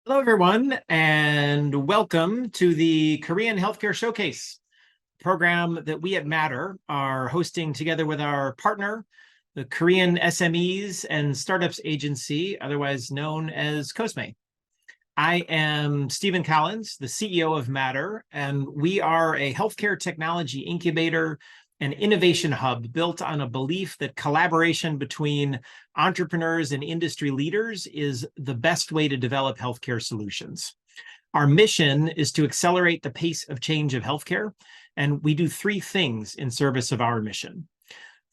Hello, everyone, and welcome to the Korean Healthcare Showcase program that we at Matter are hosting together with our partner, the Korean SMEs and Startups Agency, otherwise known as KOSME. I am Stephen Collins, the CEO of Matter, and we are a healthcare technology incubator and innovation hub built on a belief that collaboration between entrepreneurs and industry leaders is the best way to develop healthcare solutions. Our mission is to accelerate the pace of change of healthcare, and we do three things in service of our mission.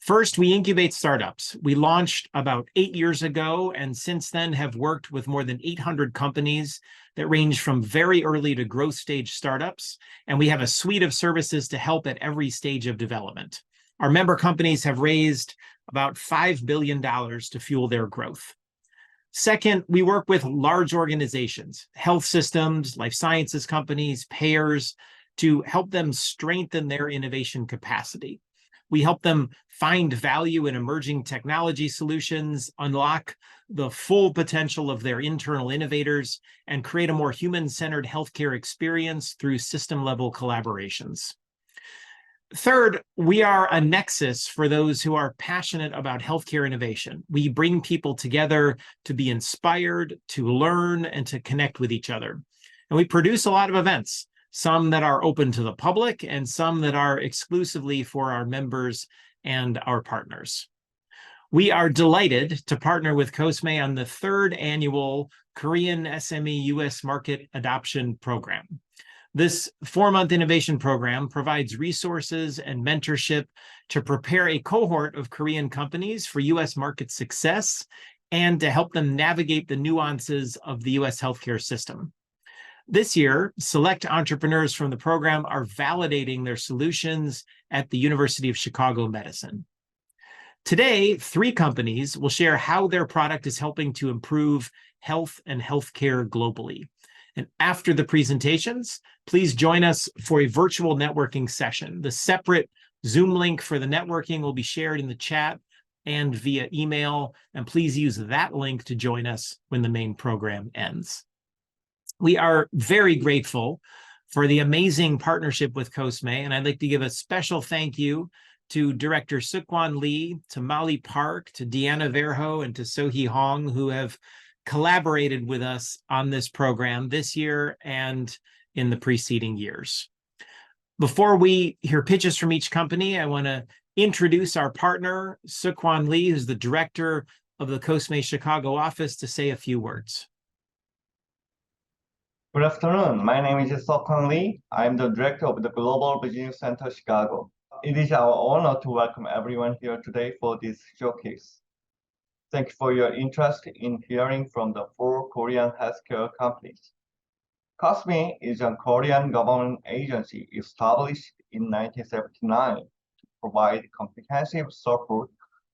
First, we incubate startups. We launched about 8 years ago, and since then have worked with more than 800 companies that range from very early to growth stage startups, and we have a suite of services to help at every stage of development. Our member companies have raised about $5 billion to fuel their growth. Second, we work with large organizations, health systems, life sciences companies, payers, to help them strengthen their innovation capacity. We help them find value in emerging technology solutions, unlock the full potential of their internal innovators, and create a more human-centered healthcare experience through system-level collaborations. Third, we are a nexus for those who are passionate about healthcare innovation. We bring people together to be inspired, to learn, and to connect with each other. And we produce a lot of events, some that are open to the public and some that are exclusively for our members and our partners. We are delighted to partner with KOSME on the third annual Korean SME US Market Adoption Program. This 4-month innovation program provides resources and mentorship to prepare a cohort of Korean companies for US market success and to help them navigate the nuances of the US healthcare system. This year, select entrepreneurs from the program are validating their solutions at the University of Chicago Medicine. Today, 3 companies will share how their product is helping to improve health and healthcare globally. And after the presentations, please join us for a virtual networking session. The separate Zoom link for the networking will be shared in the chat and via email, and please use that link to join us when the main program ends. We are very grateful for the amazing partnership with KOSME, and I'd like to give a special thank you to Director Seok-Hwan Lee, to Molly Park, to Deanna Verho, and to Sohee Hong, who have collaborated with us on this program this year and in the preceding years. Before we hear pitches from each company, I want to introduce our partner, Seok-Hwan Lee, who's the director of the KOSME Chicago office, to say a few words. Good afternoon. My name is Seok-Hwan Lee. I'm the director of the Global Business Center Chicago. It is our honor to welcome everyone here today for this showcase. Thank you for your interest in hearing from the 4 Korean healthcare companies. KOSME is a Korean government agency established in 1979 to provide comprehensive support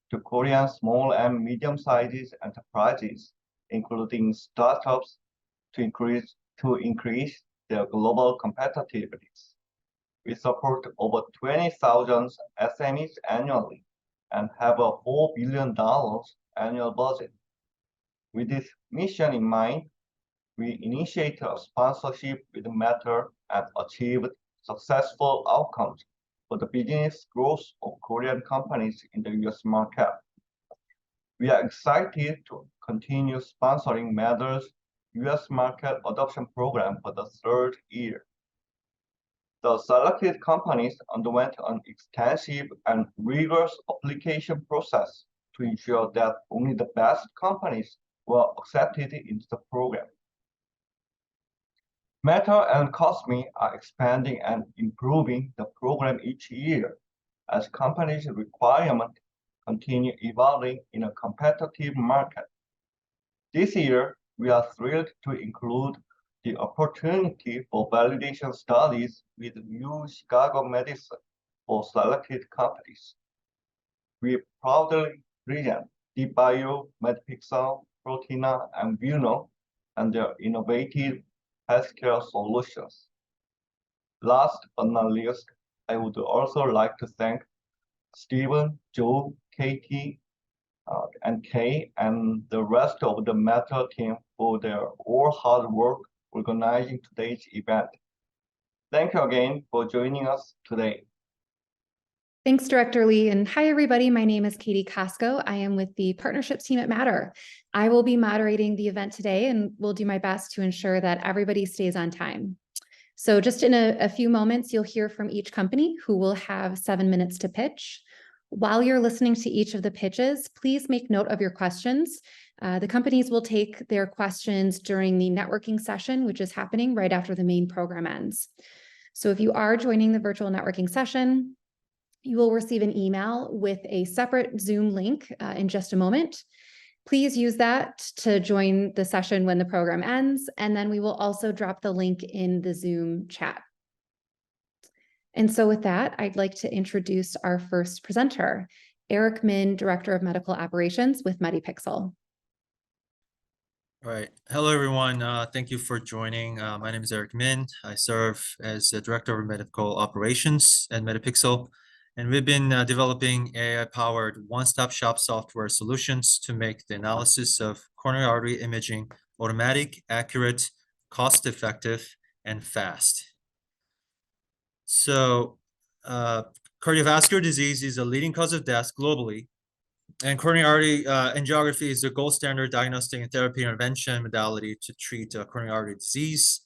to Korean small and medium-sized enterprises, including startups, to increase their global competitiveness. We support over 20,000 SMEs annually and have a $4 billion annual budget. With this mission in mind, we initiated a sponsorship with Matter and achieved successful outcomes for the business growth of Korean companies in the US market. We are excited to continue sponsoring Matter's US Market Adoption Program for the 3rd year. The selected companies underwent an extensive and rigorous application process to ensure that only the best companies were accepted into the program. Matter and KOSME are expanding and improving the program each year as companies' requirements continue evolving in a competitive market. This year, we are thrilled to include the opportunity for validation studies with U Chicago Medicine for selected companies. We proudly present DeepBio, MedPixel, Protina, and Vuno and their innovative healthcare solutions. Last but not least, I would also like to thank Stephen, Joe, Katie, and Kay and the rest of the Matter team for their all hard work organizing today's event. Thank you again for joining us today. Thanks, Director Lee. And hi, everybody. My name is Katie Casco. I am with the partnerships team at Matter. I will be moderating the event today and will do my best to ensure that everybody stays on time. So just in a few moments, you'll hear from each company who will have 7 minutes to pitch. While you're listening to each of the pitches, please make note of your questions. The companies will take their questions during the networking session, which is happening right after the main program ends. So if you are joining the virtual networking session, you will receive an email with a separate Zoom link in just a moment. Please use that to join the session when the program ends, and then we will also drop the link in the Zoom chat. And so with that, I'd like to introduce our first presenter, Eric Min, Director of Medical Operations with MediPixel. All right. Hello, everyone. Thank you for joining. My name is Eric Min. I serve as the Director of Medical Operations at MediPixel. And we've been developing AI-powered one-stop shop software solutions to make the analysis of coronary artery imaging automatic, accurate, cost-effective, and fast. So cardiovascular disease is a leading cause of death globally. And coronary artery angiography is the gold standard diagnostic and therapy intervention modality to treat coronary artery disease.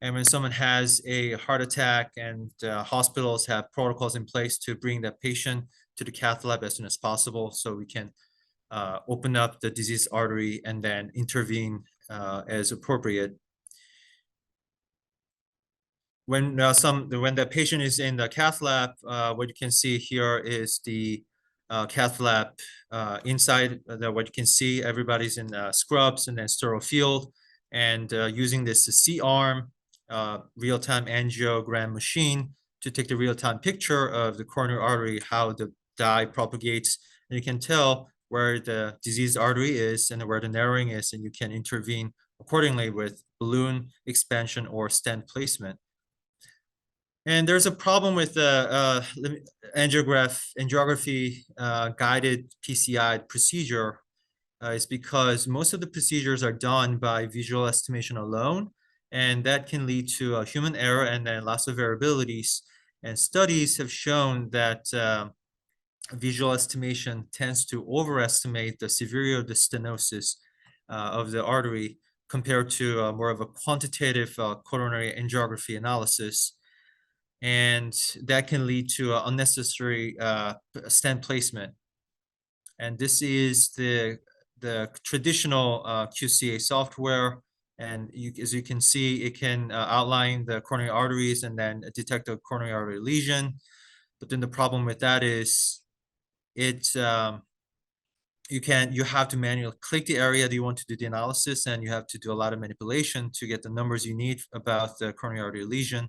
And when someone has a heart attack and hospitals have protocols in place to bring that patient to the cath lab as soon as possible, so we can open up the diseased artery and then intervene as appropriate. When the patient is in the cath lab, what you can see here is the cath lab inside. What you can see, everybody's in scrubs and then sterile field, and using this C-arm real-time angiogram machine to take the real-time picture of the coronary artery, how the dye propagates, and you can tell where the diseased artery is and where the narrowing is, and you can intervene accordingly with balloon expansion or stent placement. And there's a problem with the angiography guided PCI procedure. It's because most of the procedures are done by visual estimation alone, and that can lead to human error and then lots of variabilities. And studies have shown that visual estimation tends to overestimate the severity of the stenosis of the artery compared to more of a quantitative coronary angiography analysis. And that can lead to unnecessary stent placement. And this is the traditional QCA software. And as you can see, it can outline the coronary arteries and then detect a coronary artery lesion. But then the problem with that is you have to manually click the area that you want to do the analysis, and you have to do a lot of manipulation to get the numbers you need about the coronary artery lesion.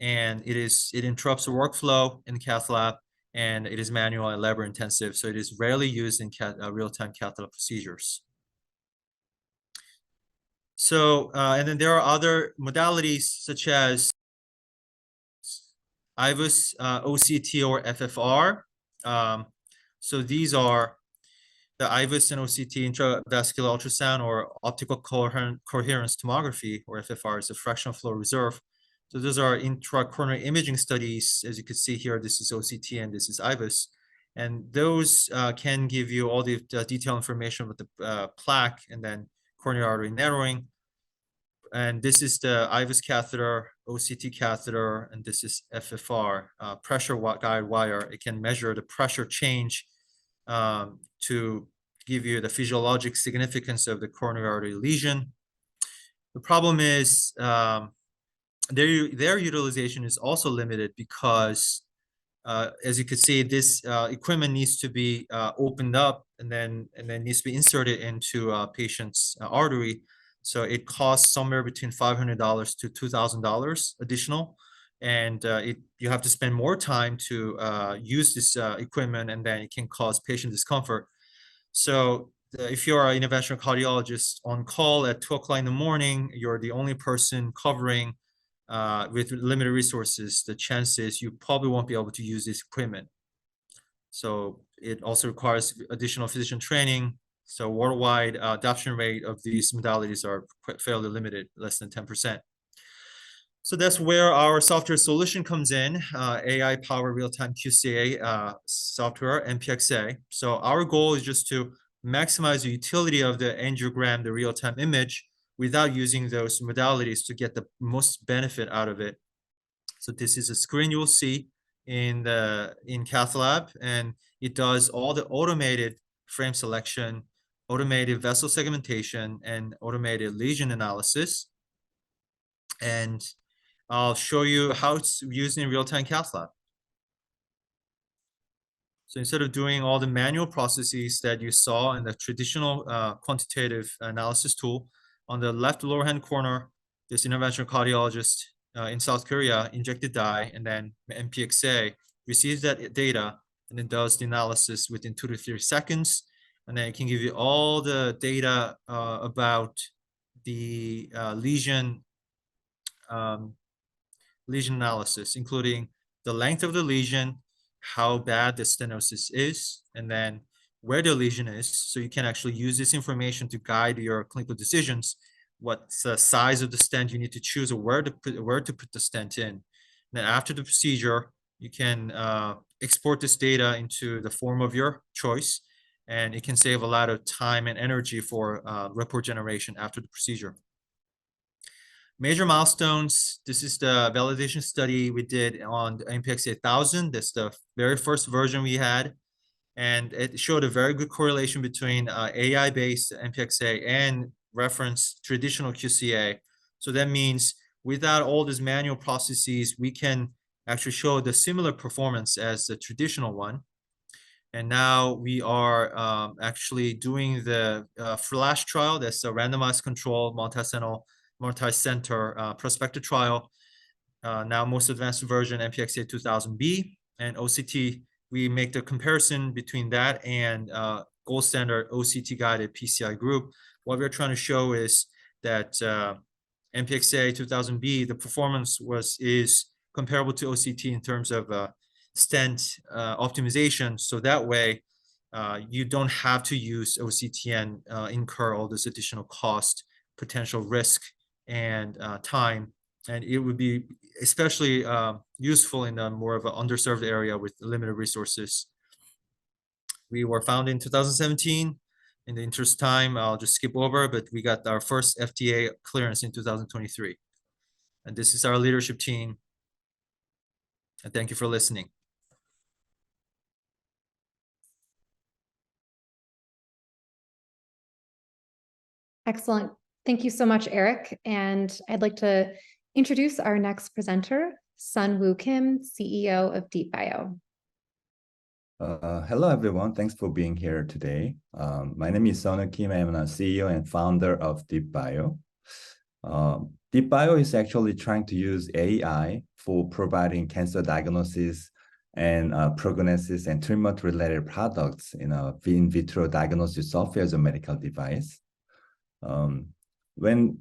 And it interrupts the workflow in the cath lab, and it is manual and labor intensive, so it is rarely used in real-time cath lab procedures. So, and then there are other modalities such as IVUS, OCT, or FFR. So these are the IVUS and OCT, intravascular ultrasound, or optical coherence tomography, or FFR, is a fractional flow reserve. So those are intracoronary imaging studies. As you can see here, this is OCT and this is IVUS. And those can give you all the detailed information with the plaque and then coronary artery narrowing. And this is the IVUS catheter, OCT catheter, and this is FFR, pressure guide wire. It can measure the pressure change to give you the physiologic significance of the coronary artery lesion. The problem is their utilization is also limited because, as you can see, this equipment needs to be opened up and then needs to be inserted into a patient's artery. So it costs somewhere between $500 to $2,000 additional, and you have to spend more time to use this equipment, and then it can cause patient discomfort. So if you're an interventional cardiologist on call at 2 o'clock in the morning, you're the only person covering with limited resources, the chances you probably won't be able to use this equipment. So it also requires additional physician training. So worldwide adoption rate of these modalities are fairly limited, less than 10%. So that's where our software solution comes in, AI-powered real-time QCA software, MPXA. So our goal is just to maximize the utility of the angiogram, the real-time image, without using those modalities to get the most benefit out of it. So this is a screen you'll see in Cath Lab, and it does all the automated frame selection, automated vessel segmentation, and automated lesion analysis. And I'll show you how it's used in real-time Cath Lab. So instead of doing all the manual processes that you saw in the traditional quantitative analysis tool, on the left lower hand corner, this interventional cardiologist in South Korea injected dye, and then MPXA receives that data and then does the analysis within 2 to 3 seconds. And then it can give you all the data about the lesion analysis, including the length of the lesion, how bad the stenosis is, and then where the lesion is. So you can actually use this information to guide your clinical decisions, what size of the stent you need to choose, or where to put the stent in. And then after the procedure, you can export this data into the form of your choice, and it can save a lot of time and energy for report generation after the procedure. Major milestones. This is the validation study we did on the MPXA 1000. That's the very first version we had. And it showed a very good correlation between AI-based MPXA and reference traditional QCA. So that means without all these manual processes, we can actually show the similar performance as the traditional one. And now we are actually doing the FLASH trial. That's a randomized control multi-center prospective trial. Now most advanced version MPXA 2000B and OCT. We make the comparison between that and gold standard OCT guided PCI group. What we're trying to show is that MPXA 2000B, the performance is comparable to OCT in terms of stent optimization. So that way you don't have to use OCT and incur all this additional cost, potential risk, and time. And it would be especially useful in a more of an underserved area with limited resources. We were founded in 2017. In the interest of time, I'll just skip over, but we got our first FDA clearance in 2023. And this is our leadership team. And thank you for listening. Excellent. Thank you so much, Eric. And I'd like to introduce our next presenter, Sun-Woo Kim, CEO of Deep Bio. Hello, everyone. Thanks for being here today. My name is Sun-Woo Kim. I'm the CEO and founder of Deep Bio. Deep Bio is actually trying to use AI for providing cancer diagnosis and prognosis and treatment-related products in a in vitro diagnosis software as a medical device. When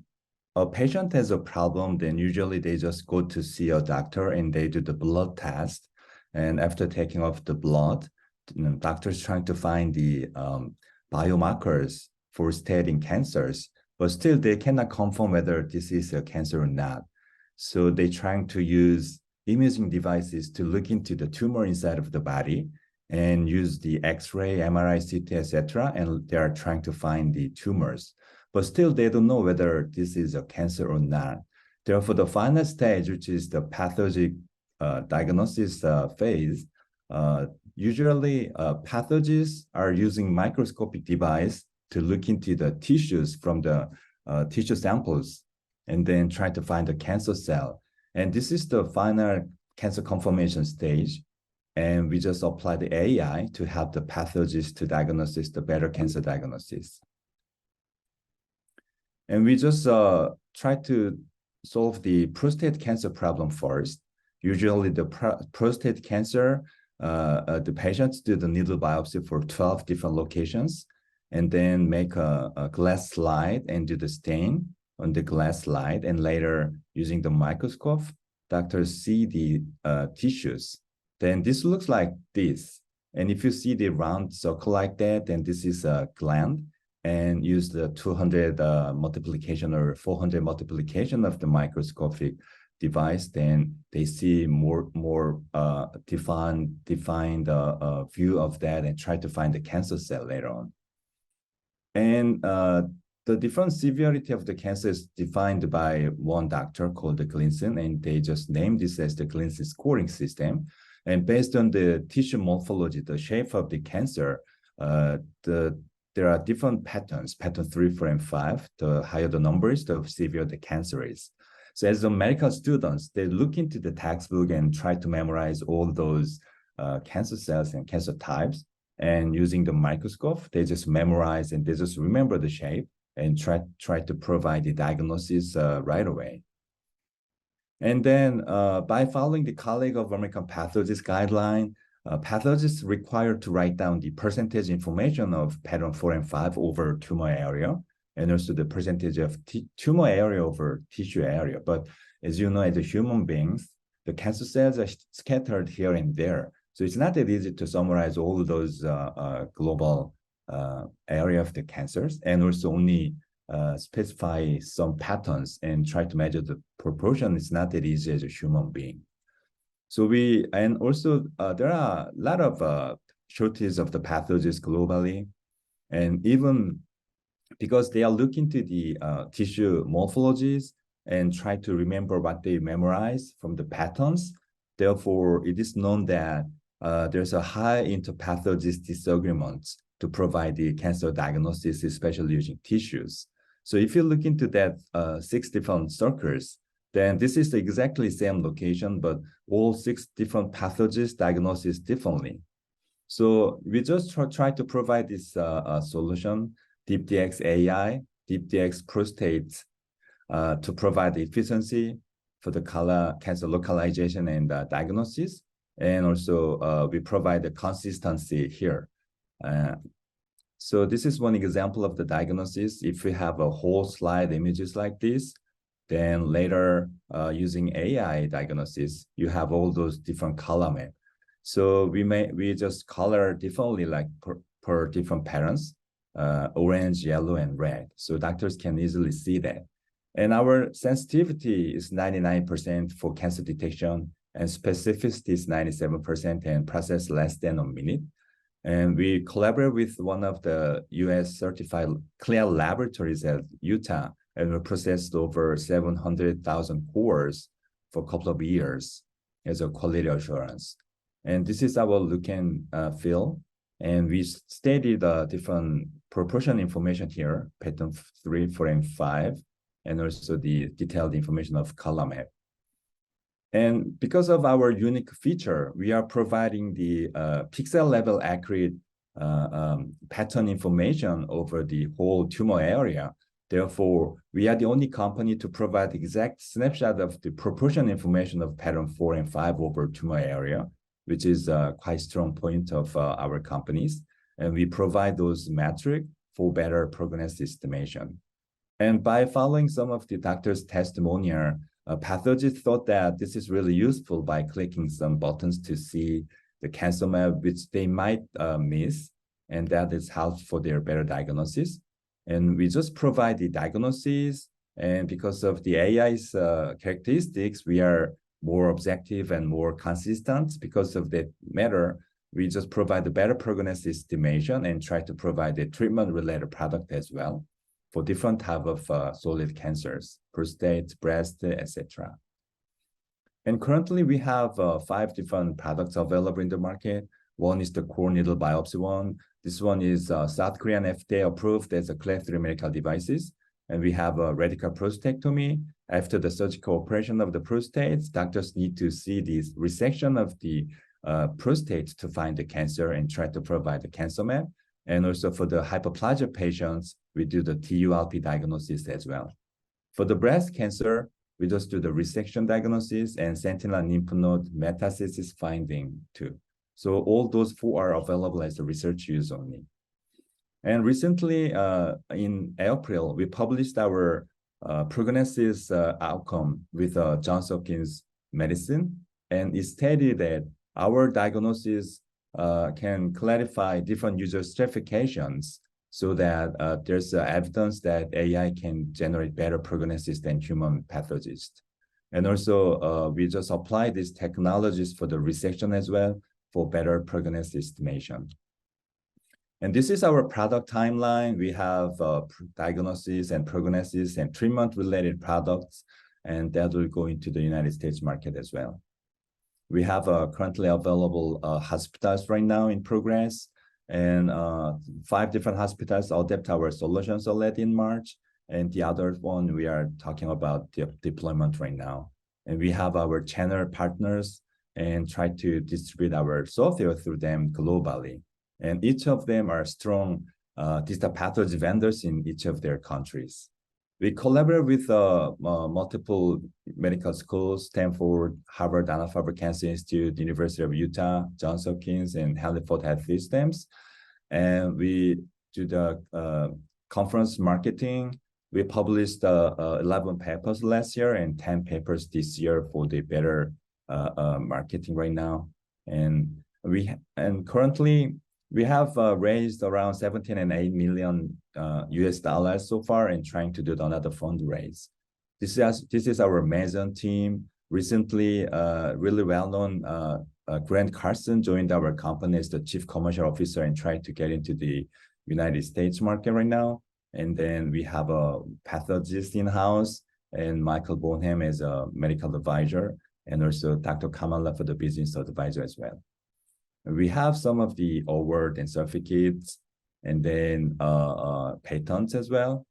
a patient has a problem, then usually they just go to see a doctor and they do the blood test. And after taking off the blood, doctors trying to find the biomarkers for stating cancers, but still they cannot confirm whether this is a cancer or not. So they're trying to use imaging devices to look into the tumor inside of the body and use the X-ray, MRI, CT, etc. And they are trying to find the tumors. But still, they don't know whether this is a cancer or not. Therefore, the final stage, which is the pathologic diagnosis phase, usually pathologists are using microscopic device to look into the tissues from the tissue samples and then try to find the cancer cell. And this is the final cancer confirmation stage. And we just apply the AI to help the pathologist to diagnose the better cancer diagnosis. And we just try to solve the prostate cancer problem first. Usually the prostate cancer, the patients do the needle biopsy for 12 different locations and then make a glass slide and do the stain on the glass slide. And later, using the microscope, doctors see the tissues. Then this looks like this. And if you see the round circle like that, then this is a gland, and use the 200 multiplication or 400 multiplication of the microscopic device, then they see more defined view of that and try to find the cancer cell later on. And the different severity of the cancer is defined by one doctor called the Glinson, and they just named this as the Glinson scoring system. And based on the tissue morphology, the shape of the cancer, there are different patterns, pattern 3, 4, and 5. The higher the numbers, the severe the cancer is. So as the medical students, they look into the textbook and try to memorize all those cancer cells and cancer types. And using the microscope, they just memorize and they just remember the shape and try to provide the diagnosis right away. And then by following the colleague of American pathologist guideline, pathologists required to write down the percentage information of pattern 4 and 5 over tumor area, and also the percentage of tumor area over tissue area. But as you know, as a human beings, the cancer cells are scattered here and there. So it's not that easy to summarize all those global area of the cancers, and also only specify some patterns and try to measure the proportion. It's not that easy as a human being. So and also there are a lot of shortages of the pathologists globally, and even because they are looking to the tissue morphologies and try to remember what they memorize from the patterns. Therefore, it is known that there's a high interpathologist disagreements to provide the cancer diagnosis, especially using tissues. So if you look into that 6 different circles, then this is exactly same location, but all 6 different pathologists diagnose it differently. So we just try to provide this solution, DeepDX AI, DeepDX prostate, to provide efficiency for the color cancer localization and diagnosis. And also we provide the consistency here. So this is one example of the diagnosis. If we have a whole slide images like this, then later using AI diagnosis, you have all those different color map. So we just color differently, like per different patterns, orange, yellow, and red. So doctors can easily see that. And our sensitivity is 99% for cancer detection, and specificity is 97%, and process less than a minute. And we collaborate with one of the US certified CLIA laboratories at Utah, and we processed over 700,000 cores for a couple of years as a quality assurance. And this is our look and feel. And we stated different proportion information here, pattern 3, 4, and 5, and also the detailed information of color map. And because of our unique feature, we are providing the pixel level accurate pattern information over the whole tumor area. Therefore, we are the only company to provide exact snapshot of the proportion information of pattern 4 and 5 over tumor area, which is a quite strong point of our companies. And we provide those metrics for better prognosis estimation. And by following some of the doctor's testimonial, pathologists thought that this is really useful by clicking some buttons to see the cancer map, which they might miss, and that is helpful for their better diagnosis. And we just provide the diagnosis, and because of the AI's characteristics, we are more objective and more consistent. Because of that matter, we just provide a better prognosis estimation and try to provide a treatment-related product as well for different type of solid cancers, prostate, breast, etc. And currently we have 5 different products available in the market. One is the core needle biopsy one. This one is South Korean FDA approved as a Class 3 medical devices. And we have a radical prostatectomy. After the surgical operation of the prostate, doctors need to see this resection of the prostate to find the cancer and try to provide the cancer map. And also for the hyperplasia patients, we do the TURP diagnosis as well. For the breast cancer, we just do the resection diagnosis and sentinel lymph node metastasis finding too. So all those 4 are available as a research use only. And recently, in April, we published our prognosis outcome with Johns Hopkins Medicine, and it stated that our diagnosis can clarify different user certifications so that there's evidence that AI can generate better prognosis than human pathologists. And also, we just apply these technologies for the resection as well for better prognosis estimation. And this is our product timeline. We have diagnosis and prognosis and treatment-related products, and that will go into the United States market as well. We have currently available hospitals right now in progress, and 5 different hospitals adopt our solutions already in March, and the other one we are talking about the deployment right now. And we have our channel partners and try to distribute our software through them globally. And each of them are strong digital pathology vendors in each of their countries. We collaborate with multiple medical schools, Stanford, Harvard, Dana-Farber Cancer Institute, University of Utah, Johns Hopkins, and Halliford Health Systems. And we do the conference marketing. We published 11 papers last year and 10 papers this year for the better marketing right now. And currently, we have raised around 17.8 million US dollars so far and trying to do another fundraise. This is our Mason team. Recently, really well-known Grant Carson joined our company as the Chief Commercial Officer and tried to get into the United States market right now. And then we have a pathologist in-house and Michael Bonham as a medical advisor, and also Dr. Kamala for the business advisor as well. We have some of the award and certificates, and then patents as well.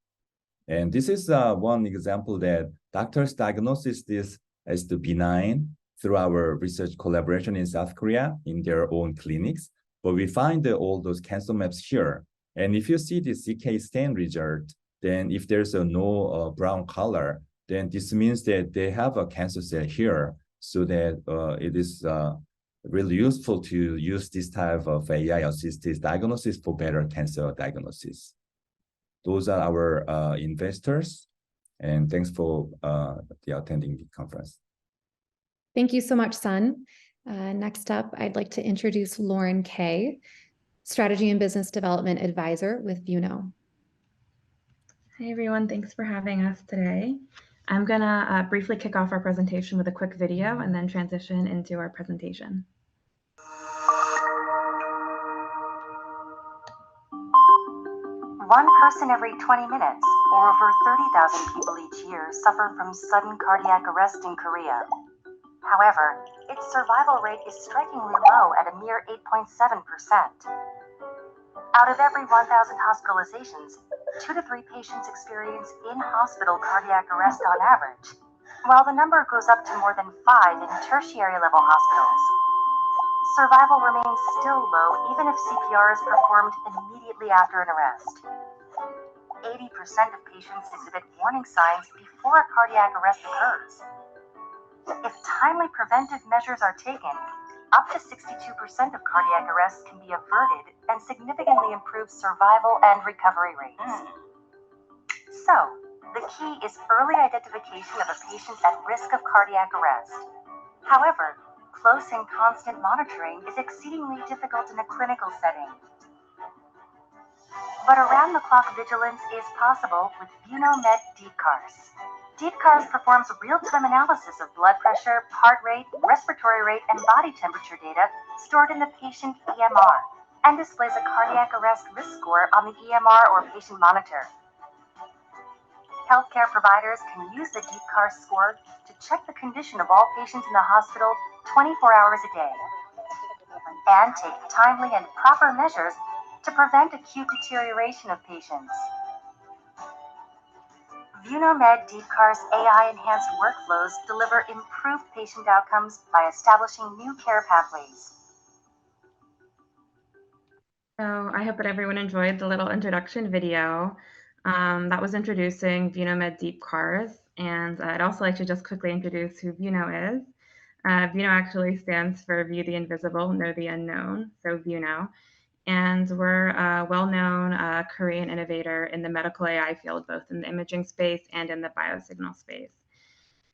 And this is one example that doctors diagnose this as the benign through our research collaboration in South Korea in their own clinics. But we find all those cancer maps here. And if you see the CK scan result, then if there's no brown color, then this means that they have a cancer cell here, so that it is really useful to use this type of AI-assisted diagnosis for better cancer diagnosis. Those are our investors, and thanks for attending the conference. Thank you so much, Sun. Next up, I'd like to introduce Lauren Kay, Strategy and Business Development Advisor with Vuno. Hi, everyone. Thanks for having us today. I'm going to briefly kick off our presentation with a quick video and then transition into our presentation. One person every 20 minutes, or over 30,000 people each year, suffer from sudden cardiac arrest in Korea. However, its survival rate is strikingly low at a mere 8.7%. Out of every 1,000 hospitalizations, 2 to 3 patients experience in-hospital cardiac arrest on average, while the number goes up to more than 5 in tertiary-level hospitals. Survival remains still low even if CPR is performed immediately after an arrest. 80% of patients exhibit warning signs before a cardiac arrest occurs. If timely preventive measures are taken, up to 62% of cardiac arrests can be averted and significantly improve survival and recovery rates. So, the key is early identification of a patient at risk of cardiac arrest. However, close and constant monitoring is exceedingly difficult in a clinical setting. But around-the-clock vigilance is possible with VunoMed DeepCars. DeepCars performs real-time analysis of blood pressure, heart rate, respiratory rate, and body temperature data stored in the patient EMR, and displays a cardiac arrest risk score on the EMR or patient monitor. Healthcare providers can use the DeepCars score to check the condition of all patients in the hospital 24 hours a day, and take timely and proper measures to prevent acute deterioration of patients. VunoMed DeepCars AI-enhanced workflows deliver improved patient outcomes by establishing new care pathways. So I hope that everyone enjoyed the little introduction video that was introducing VunoMed DeepCars. And I'd also like to just quickly introduce who Vuno is. Vuno actually stands for View the Invisible, Know the Unknown, so Vuno. And we're a well-known Korean innovator in the medical AI field, both in the imaging space and in the biosignal space.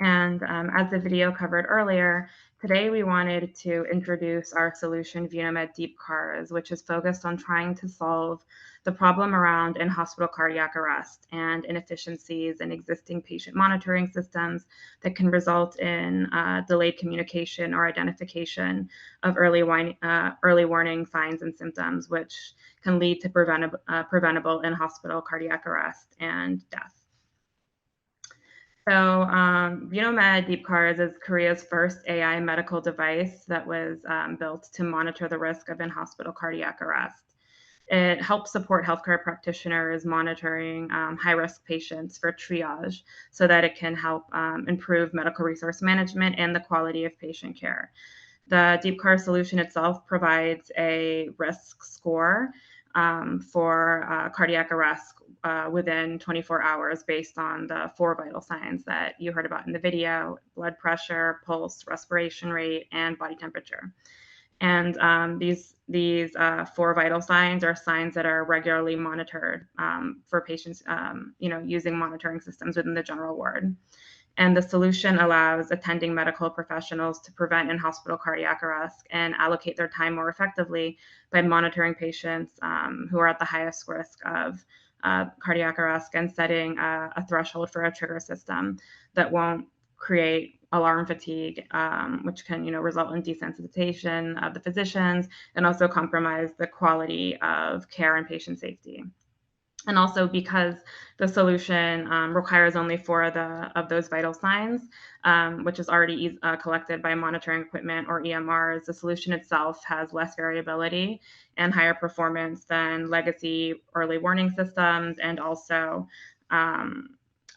And as the video covered earlier, today we wanted to introduce our solution, VenoMed Deep CARS, which is focused on trying to solve the problem around in-hospital cardiac arrest and inefficiencies in existing patient monitoring systems that can result in delayed communication or identification of early warning signs and symptoms, which can lead to preventable in-hospital cardiac arrest and death. So VenoMed Deep CARS is Korea's first AI medical device that was built to monitor the risk of in-hospital cardiac arrest. It helps support healthcare practitioners monitoring high-risk patients for triage so that it can help improve medical resource management and the quality of patient care. The Deep CARS solution itself provides a risk score for cardiac arrest within 24 hours based on the 4 vital signs that you heard about in the video: blood pressure, pulse, respiration rate, and body temperature. And these 4 vital signs are signs that are regularly monitored for patients, using monitoring systems within the general ward. And the solution allows attending medical professionals to prevent in-hospital cardiac arrest and allocate their time more effectively by monitoring patients who are at the highest risk of cardiac arrest and setting a threshold for a trigger system that won't create alarm fatigue, which can result in desensitization of the physicians and also compromise the quality of care and patient safety. And also because the solution requires only 4 of those vital signs, which is already collected by monitoring equipment or EMRs, the solution itself has less variability and higher performance than legacy early warning systems and also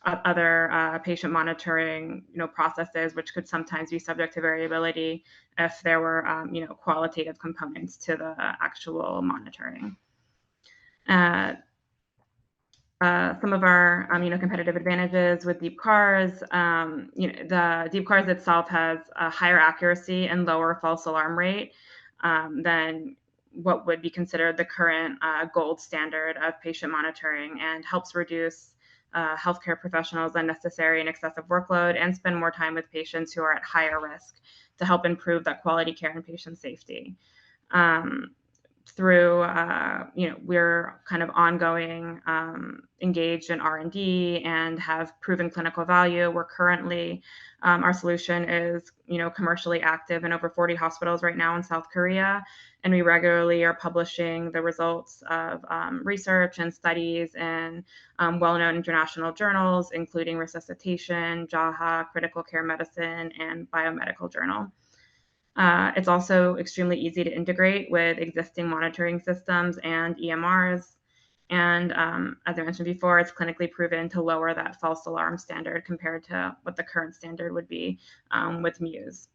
other patient monitoring processes, which could sometimes be subject to variability if there were qualitative components to the actual monitoring. Some of our competitive advantages with Deep CARS, the Deep CARS itself has a higher accuracy and lower false alarm rate than what would be considered the current gold standard of patient monitoring, and helps reduce healthcare professionals' unnecessary and excessive workload and spend more time with patients who are at higher risk to help improve that quality care and patient safety. Through, we're kind of ongoing engaged in R&D and have proven clinical value. We're currently, our solution is, commercially active in over 40 hospitals right now in South Korea. And we regularly are publishing the results of research and studies in well-known international journals, including Resuscitation, JAHA, Critical Care Medicine, and Biomedical Journal. It's also extremely easy to integrate with existing monitoring systems and EMRs. And as I mentioned before, it's clinically proven to lower that false alarm standard compared to what the current standard would be with Muse.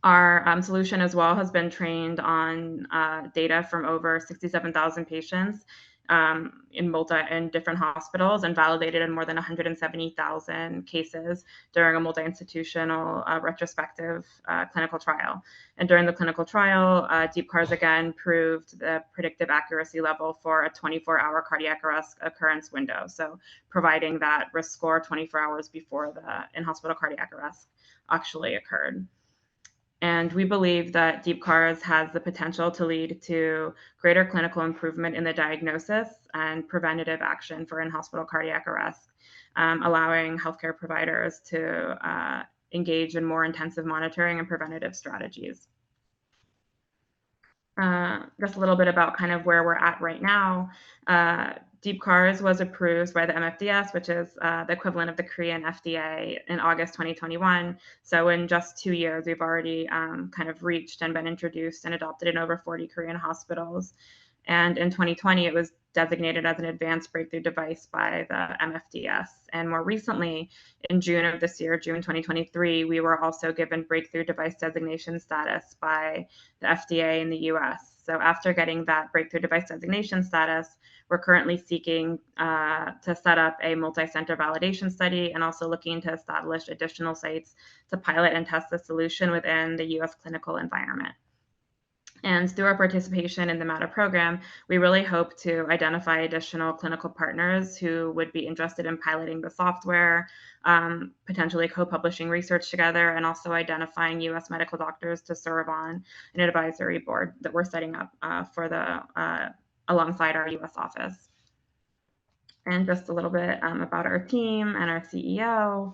Our solution as well has been trained on data from over 67,000 patients in different hospitals and validated in more than 170,000 cases during a multi-institutional retrospective clinical trial. And during the clinical trial, Deep CARS again proved the predictive accuracy level for a 24-hour cardiac arrest occurrence window. So providing that risk score 24 hours before the in-hospital cardiac arrest actually occurred. And we believe that Deep CARS has the potential to lead to greater clinical improvement in the diagnosis and preventative action for in-hospital cardiac arrest, allowing healthcare providers to engage in more intensive monitoring and preventative strategies. Just a little bit about kind of where we're at right now. Deep CARS was approved by the MFDS, which is the equivalent of the Korean FDA, in August 2021. So in just 2 years, we've already kind of reached and been introduced and adopted in over 40 Korean hospitals. And in 2020, it was designated as an advanced breakthrough device by the MFDS. And more recently, in June of this year, June 2023, we were also given breakthrough device designation status by the FDA in the US. So after getting that breakthrough device designation status, we're currently seeking to set up a multi-center validation study and also looking to establish additional sites to pilot and test the solution within the US clinical environment. And through our participation in the MATTER program, we really hope to identify additional clinical partners who would be interested in piloting the software, potentially co-publishing research together, and also identifying U.S. medical doctors to serve on an advisory board that we're setting up alongside our U.S. office. And just a little bit about our team and our CEO.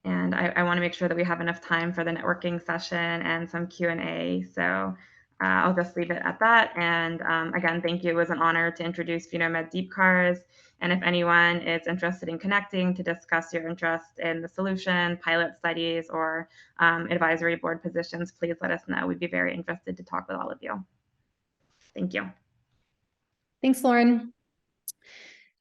And I want to make sure that we have enough time for the networking session and some Q&A. So I'll just leave it at that. And again, thank you. It was an honor to introduce VenoMed Deep Cars. And if anyone is interested in connecting to discuss your interest in the solution, pilot studies, or advisory board positions, please let us know. We'd be very interested to talk with all of you. Thank you. Thanks, Lauren.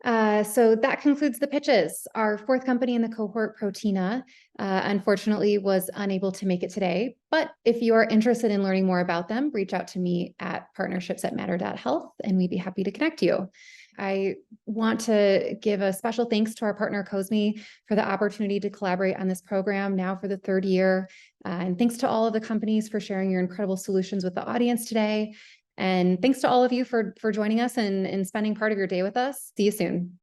So that concludes the pitches. Our fourth company in the cohort, Proteina, unfortunately was unable to make it today. But if you are interested in learning more about them, reach out to me at partnerships@matter.health, and we'd be happy to connect you. I want to give a special thanks to our partner, KOSME, for the opportunity to collaborate on this program now for the third year. And thanks to all of the companies for sharing your incredible solutions with the audience today. And thanks to all of you for joining us and spending part of your day with us. See you soon.